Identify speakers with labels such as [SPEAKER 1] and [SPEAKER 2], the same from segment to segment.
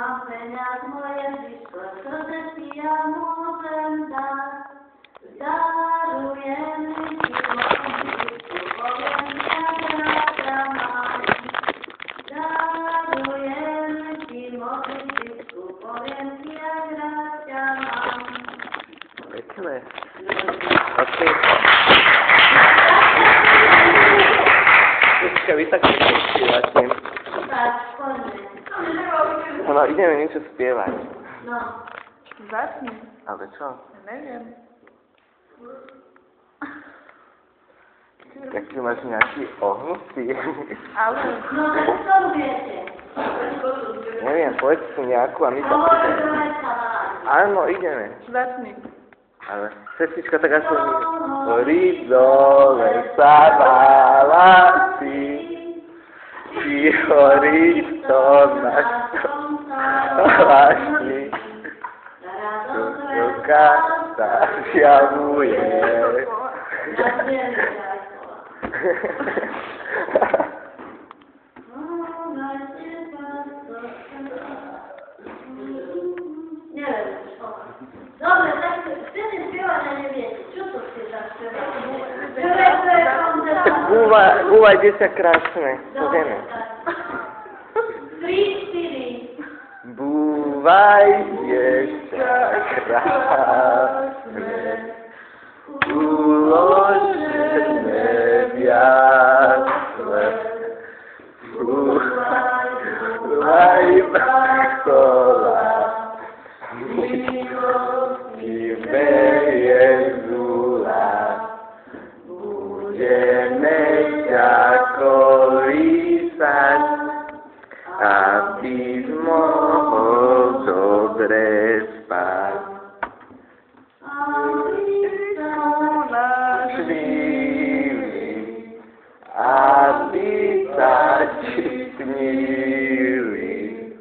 [SPEAKER 1] mám peniaz, moje zvyško, čo že ti ja môžem dať. Darujem ti modlitbu, poviem ti, jak rád ťa mám. Darujem ti modlitbu, poviem ti, jak rád ťa mám.
[SPEAKER 2] Pekné. Okay. Počkaj, vy tak spievate.
[SPEAKER 1] Tak, poďme.
[SPEAKER 2] No, ideme niečo spievať.
[SPEAKER 1] No.
[SPEAKER 3] Začni.
[SPEAKER 2] Ale čo?
[SPEAKER 3] Ja neviem.
[SPEAKER 2] Tak ty máš nejaký ohnutý.
[SPEAKER 3] Ale...
[SPEAKER 1] No, tak čo viete?
[SPEAKER 2] Neviem, povedz si nejakú a my sa ideme. Áno, ideme.
[SPEAKER 3] Začni.
[SPEAKER 2] Ale sestička tak asi horí dole sa válasí, ti horí to náš vášni, ruka sa zjavuje.
[SPEAKER 1] Dobre, tak chcete spievať a neviete. Čo to ste tak spievať?
[SPEAKER 2] Búvajte sa krásne. Ideme.
[SPEAKER 1] 3, 4.
[SPEAKER 2] Búvajte sa krásne. Uložené v jasle. Búvaj vrchola. Budeme ťa kolísať, aby mohol dobre spať. Aby sa ti snili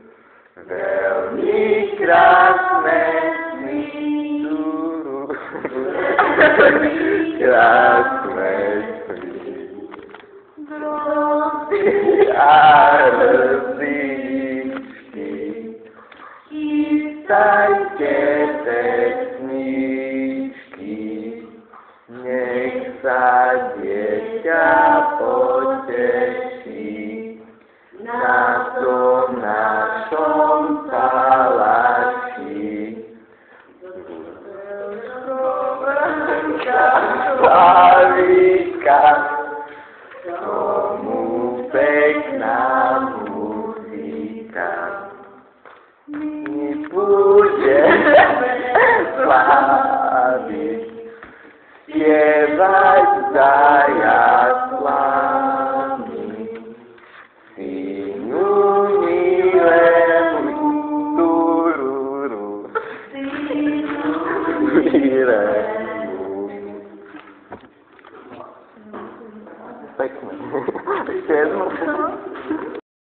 [SPEAKER 2] veľmi krásne sny. Krásne sny. A rodičky, chystajte pesničky, nech sa dieťa poteší na tom našom palači. Slavíka, tomu pekná muzika. My budeme sláviť, spievať za jaslami. Synu milému, tururu, milému. Pekné. Ešte jedno.